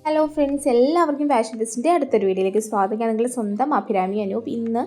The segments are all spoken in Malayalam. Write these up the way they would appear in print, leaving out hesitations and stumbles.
ഹലോ ഫ്രണ്ട്സ്, എല്ലാവർക്കും ഫാഷൻ ടെസ്റ്റിൻ്റെ അടുത്തൊരു വീഡിയോയിലേക്ക് സ്വാഗതം. നിങ്ങൾ സ്വന്തം അഭിരാമി അനൂപ്. ഇന്ന്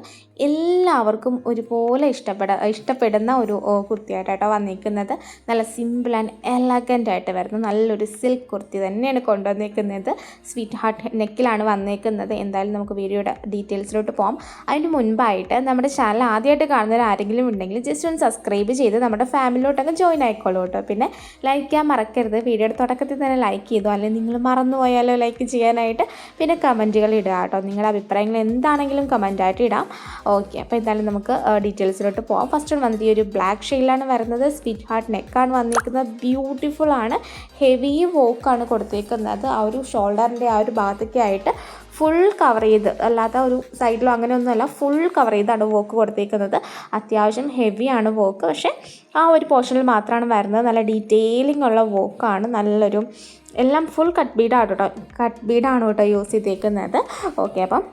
എല്ലാവർക്കും ഒരുപോലെ ഇഷ്ടപ്പെടുന്ന ഒരു കുർത്തിയായിട്ടോ വന്നിരിക്കുന്നത്. നല്ല സിമ്പിൾ ആൻഡ് എലഗൻ്റ് ആയിട്ട് വരുന്ന നല്ലൊരു സിൽക്ക് കുർത്തി തന്നെയാണ് കൊണ്ടുവന്നിരിക്കുന്നത്. സ്വീറ്റ് ഹാർട്ട് നെക്കിലാണ് വന്നിരിക്കുന്നത്. എന്തായാലും നമുക്ക് വീഡിയോയുടെ ഡീറ്റെയിൽസിലോട്ട് പോകാം. അതിന് മുൻപായിട്ട് നമ്മുടെ ചാനൽ ആദ്യമായിട്ട് കാണുന്നവർ ആരെങ്കിലും ഉണ്ടെങ്കിൽ ജസ്റ്റ് ഒന്ന് സബ്സ്ക്രൈബ് ചെയ്ത് നമ്മുടെ ഫാമിലിയിലോട്ടൊക്കെ ജോയിൻ ആയിക്കോളൂ കേട്ടോ. പിന്നെ ലൈക്ക് ചെയ്യാൻ മറക്കരുത്. വീഡിയോയുടെ തുടക്കത്തിൽ തന്നെ ലൈക്ക് ചെയ്തു, അല്ലെങ്കിൽ നിങ്ങൾ മറന്നുപോയാൽ ലൈക്ക് ചെയ്യാനായിട്ട്. പിന്നെ കമൻറ്റുകൾ ഇടുക കേട്ടോ. നിങ്ങളുടെ അഭിപ്രായങ്ങൾ എന്താണെങ്കിലും കമൻറ്റായിട്ട് ഇടാം. ഓക്കെ, അപ്പോൾ എന്തായാലും നമുക്ക് ഡീറ്റെയിൽസിലോട്ട് പോകാം. ഫസ്റ്റ് വന്നിട്ട് ഈ ഒരു ബ്ലാക്ക് ഷെയ്ഡിലാണ് വരുന്നത്. സ്വീറ്റ് ഹാർട്ട് നെക്കാണ് വന്നിരിക്കുന്നത്. ബ്യൂട്ടിഫുൾ ആണ്. ഹെവി വോക്കാണ് കൊടുത്തേക്കുന്നത്. ആ ഒരു ഷോൾഡറിൻ്റെ ആ ഒരു ഭാഗത്തൊക്കെ ആയിട്ട് ഫുൾ കവർ ചെയ്ത്, അല്ലാത്ത ഒരു സൈഡിലോ അങ്ങനെയൊന്നുമല്ല, ഫുൾ കവർ ചെയ്താണ് വോക്ക് കൊടുത്തേക്കുന്നത്. അത്യാവശ്യം ഹെവിയാണ് വോക്ക്, പക്ഷേ ആ ഒരു പോർഷനിൽ മാത്രമാണ് വരുന്നത്. നല്ല ഡീറ്റെയിലിംഗ് ഉള്ള വോക്കാണ്. നല്ലൊരു എല്ലാം ഫുൾ കട്ട് ബീഡാണ് കേട്ടോ യൂസ് ചെയ്തേക്കുന്നത്. ഓക്കെ, അപ്പം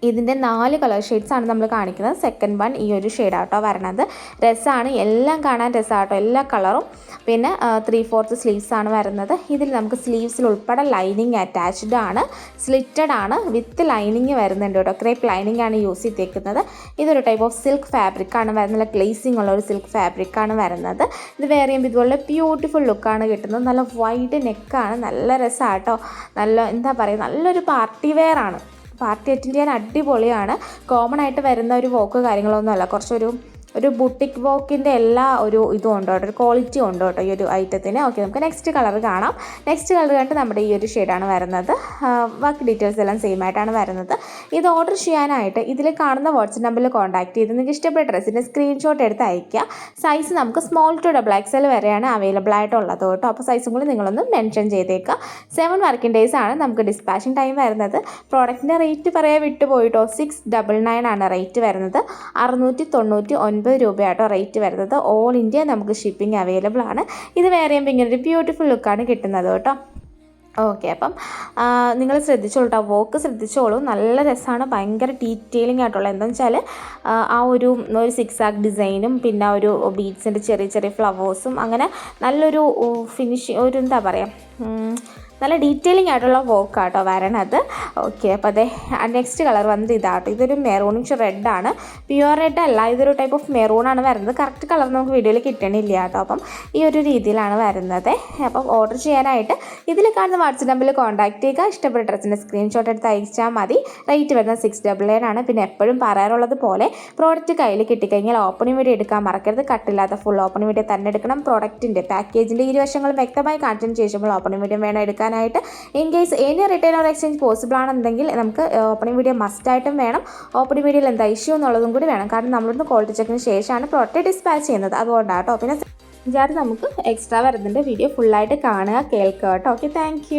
ഇതിൻ്റെ 4 കളർ ഷെയ്ഡ്സാണ് നമ്മൾ കാണിക്കുന്നത്. സെക്കൻഡ് വൺ ഈ ഒരു ഷെയ്ഡാട്ടോ വരണത്. രസമാണ്, എല്ലാം കാണാൻ രസമാട്ടോ, എല്ലാ കളറും. പിന്നെ 3/4 സ്ലീവ്സാണ് വരുന്നത്. ഇതിൽ നമുക്ക് സ്ലീവ്സിൽ ഉൾപ്പെടെ ലൈനിങ് അറ്റാച്ച്ഡ് ആണ്. സ്ലിറ്റഡ് ആണ്, വിത്ത് ലൈനിങ് വരുന്നുണ്ട് കേട്ടോ. ക്രേപ്പ് ലൈനിങ് ആണ് യൂസ് ചെയ്തേക്കുന്നത്. ഇതൊരു ടൈപ്പ് ഓഫ് സിൽക്ക് ഫാബ്രിക്കാണ് വരുന്നത്. നല്ല ഗ്ലേസിങ് ഉള്ള ഒരു സിൽക്ക് ഫാബ്രിക്കാണ് വരുന്നത്. ഇത് വേറെ ചെയ്യുമ്പോൾ ഇതുപോലെ ബ്യൂട്ടിഫുൾ ലുക്കാണ് കിട്ടുന്നത്. നല്ല വൈഡ് നെക്കാണ്, നല്ല രസമാട്ടോ. നല്ല എന്താ പറയുക, നല്ലൊരു പാർട്ടി വെയർ ആണ്. പാർട്ടി അറ്റൻഡ് ചെയ്യാൻ അടിപൊളിയാണ്. കോമൺ ആയിട്ട് വരുന്ന ഒരു വോക്ക് കാര്യങ്ങളൊന്നുമല്ല, ഒരു ബുട്ടിക് വോക്കിൻ്റെ എല്ലാ ഒരു ഇതും ഉണ്ട് കേട്ടോ, ഒരു ക്വാളിറ്റി ഉണ്ട് കേട്ടോ ഈ ഒരു ഐറ്റത്തിന്. ഓക്കെ, നമുക്ക് നെക്സ്റ്റ് കളർ കാണാം. നെക്സ്റ്റ് കളർ കണ്ടിട്ട് നമ്മുടെ ഈ ഒരു ഷെയ്ഡാണ് വരുന്നത്. ബാക്കി ഡീറ്റെയിൽസ് എല്ലാം സെയിം ആയിട്ടാണ് വരുന്നത്. ഇത് ഓർഡർ ചെയ്യാനായിട്ട് ഇതിൽ കാണുന്ന വാട്സ്ആപ്പ് നമ്പറിൽ കോൺടാക്ട് ചെയ്ത് നിങ്ങൾക്ക് ഇഷ്ടപ്പെട്ട ഡ്രസ്സിൻ്റെ സ്ക്രീൻഷോട്ട് എടുത്ത് അയയ്ക്കുക. സൈസ് നമുക്ക് സ്മോൾ ടു XXL വരെയാണ് അവൈലബിൾ ആയിട്ടുള്ളത് കേട്ടോ. അപ്പോൾ സൈസും കൂടി നിങ്ങളൊന്ന് മെൻഷൻ ചെയ്തേക്കുക. 7 വർക്കിംഗ് ഡേയ്സ് ആണ് നമുക്ക് ഡിസ്പാച്ചിങ് ടൈം വരുന്നത്. പ്രോഡക്റ്റിൻ്റെ റേറ്റ് പറയാൻ വിട്ടുപോയിട്ടോ. 699 ആണ് റേറ്റ് വരുന്നത്. 699 രൂപയാട്ടോ റേറ്റ് വരുന്നത്. ഓൾ ഇന്ത്യ നമുക്ക് ഷിപ്പിംഗ് അവൈലബിൾ ആണ്. ഇത് വേറെ ചെയ്യുമ്പോൾ ഇങ്ങനെ ഒരു ബ്യൂട്ടിഫുൾ ലുക്കാണ് കിട്ടുന്നത് കേട്ടോ. ഓക്കെ, അപ്പം നിങ്ങൾ ശ്രദ്ധിച്ചോളൂ കേട്ടോ, വോക്ക് ശ്രദ്ധിച്ചോളൂ. നല്ല രസമാണ്, ഭയങ്കര ഡീറ്റെയിലിംഗ് ആയിട്ടുള്ള. എന്താണെന്ന് വെച്ചാൽ ആ ഒരു സിക്സാക് ഡിസൈനും പിന്നെ ഒരു ബീഡ്സിൻ്റെ ചെറിയ ചെറിയ ഫ്ലവേഴ്സും, അങ്ങനെ നല്ലൊരു ഫിനിഷിങ്, ഒരു എന്താ പറയുക, നല്ല ഡീറ്റെയിലിംഗ് ആയിട്ടുള്ള വോക്കാട്ടോ വരണത്. ഓക്കെ, അപ്പോൾ അതെ നെക്സ്റ്റ് കളർ വന്നത് ഇതാട്ടോ. ഇതൊരു മെറൂണിഷ് റെഡാണ്. പ്യുവർ റെഡ് അല്ല, ഇതൊരു ടൈപ്പ് ഓഫ് മെറൂണാണ് വരുന്നത്. കറക്റ്റ് കളർ നമുക്ക് വീഡിയോയിൽ കിട്ടണില്ല കേട്ടോ. അപ്പം ഈ ഒരു രീതിയിലാണ് വരുന്നത്. അപ്പം ഓർഡർ ചെയ്യാനായിട്ട് ഇതിൽ കാണുന്ന വാട്സ്ആപ്പ് നമ്പറിൽ കോൺടാക്ട് ചെയ്യുക. ഇഷ്ടപ്പെട്ട ഡ്രസ്സിൻ്റെ സ്ക്രീൻഷോട്ട് എടുത്ത് അയച്ചാൽ മതി. റേറ്റ് വരുന്നത് 699 ആണ്. പിന്നെ എപ്പോഴും പറയാറുള്ളത് പോലെ പ്രോഡക്റ്റ് കയ്യിൽ കിട്ടിക്കഴിഞ്ഞാൽ ഓപ്പണിംഗ് വീഡിയോ എടുക്കാൻ മറക്കരുത്. കട്ടില്ലാത്ത ഫുൾ ഓപ്പണിംഗ് വീഡിയോ തന്നെ എടുക്കണം. പ്രോഡക്റ്റിൻ്റെ പാക്കേജിൻ്റെ ഇരുവശങ്ങളും വ്യക്തമായി കാണിച്ചതിന് ശേഷം ഓപ്പണിംഗ് വീഡിയോ വേണം എടുക്കാൻ. In case any written or exchange possible ആണെന്നുണ്ടെങ്കിൽ നമുക്ക് ഓപ്പണിംഗ് വീഡിയോ മസ്റ്റായിട്ടും വേണം. ഓപ്പണിംഗ് വീഡിയോയിൽ എന്താ ഇഷ്യൂ എന്നുള്ളതും കൂടി വേണം. കാരണം നമ്മളിന്ന് ക്വാളിറ്റി ചെക്കിന് ശേഷമാണ് പ്രോഡക്റ്റ് ഡിസ്പാച്ച് ചെയ്യുന്നത്. അതുകൊണ്ടാട്ടോ. പിന്നെ നമുക്ക് എക്സ്ട്രാ വരുന്നുണ്ട്. വീഡിയോ ഫുള്ളായിട്ട് കാണുക, കേൾക്കുക കേട്ടോ. Okay, thank